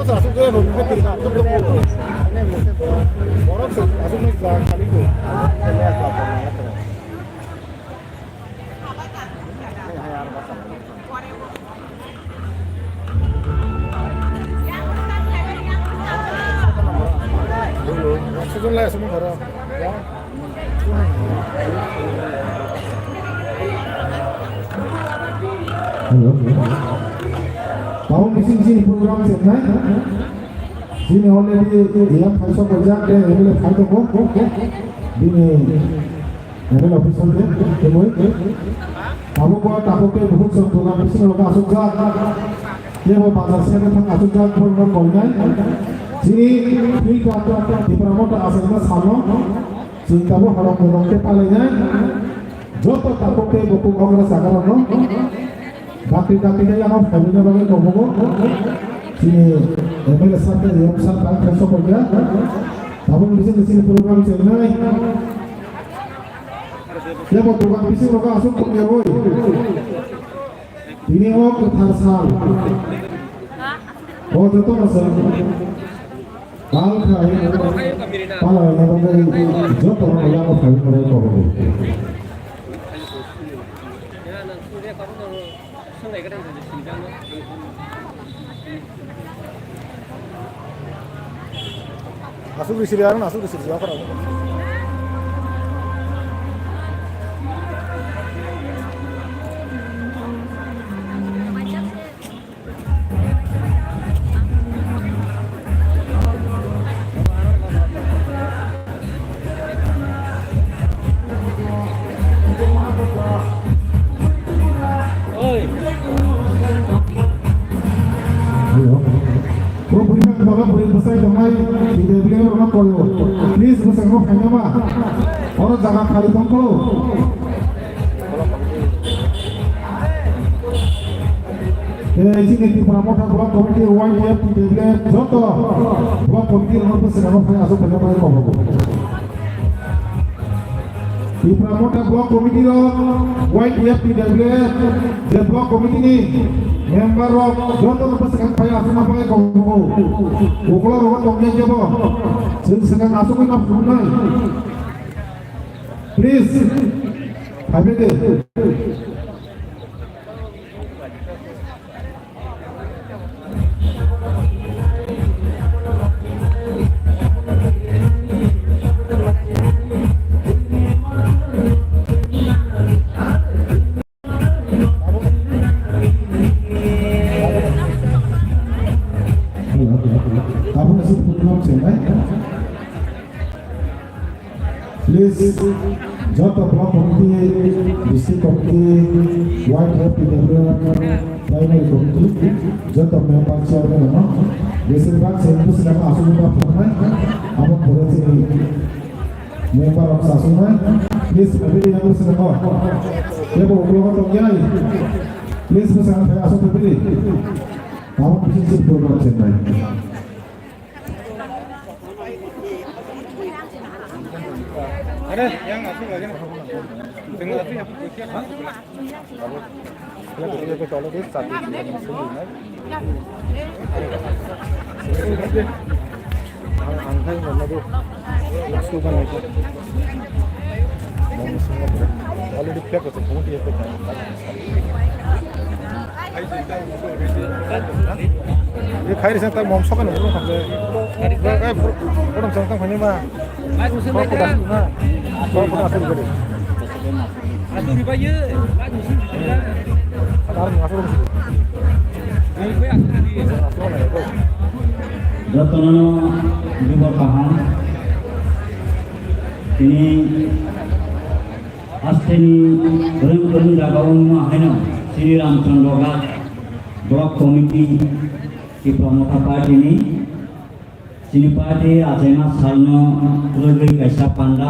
asuk ke rumah kita nak tu tu. Orang asuk ni kali tu. Saya tak pernah. Susun lah semua orang. Ya. Halo. Tahun di sini program sebenarnya. Sini already yang pasal kerja dia boleh fight ko. Ini level officer dia kemuai. Kamu ke बहुत सब program di sini लोग asuk जा. Dia mau pasar saya tentang asuk जा program koinai. Sini free kantor di promoter asal sama. Sini kamu harus mengorek palanya. Joto tapoke buku kongres agarano. Kaki-kaki dia yang family bagi komogo. Sini MLA sampai yang sampai kasih kerja. Kamu di sini program sebenarnya. Dia mau program di sini mereka asuk punya boy. Ini orang ketersal. Oh itu masih. Kal kai. Kalau yang orang job orang yang family mereka komogo. Asuk di sini orang asuk di sini apa orang? Please busang mo kanya ba? Orang jangan kali tongko. Ini di promoter blok komite YF di Deblet Joto. Blok komite nomor pesan apa yang asal pada mereka komodo. Di promoter blok komite YF di Deblet di blok komite ini member Joto nomor pesan apa yang asal mereka komodo. Bukulah rumah tongnya jebo. Sedang masuk ke nafsunai. Please, habis deh. Kamu masih belum selesai? Please, Joto Block Committee, District Committee, White Happy Primary Committee, Joto Member Chairman, bersifat sendiri sedang asumsi pernah, apa berarti member of asumsi, please berdiri yang sedang dia bawa keluar tongnya, please bersama saya asumsi berdiri, kamu bisa program channel. Ada yang asuk lagi nak? Tengok asuk yang kecil apa? Kalau kita kalau dia satu yang masuk ni. Angkai mana tu? Masuk kan itu. Mau masuk apa? Kalau di pihak itu pun dia pun. ये खाई रहे हैं तब mom shock है ना वो हमने क्या फोटो चलता है खाने में बहुत कुछ ना बहुत कुछ आसान करे आसान भी पाये लाजू सिंह आसान आसान भी नहीं कोई आसान भी आसान है तो रतननो जुबा कहान ini asteni bereng jagawan mahena Sri Ramchandra Block Committee di promoter party ini sini party Acena Salno Lagi Kaisa Panda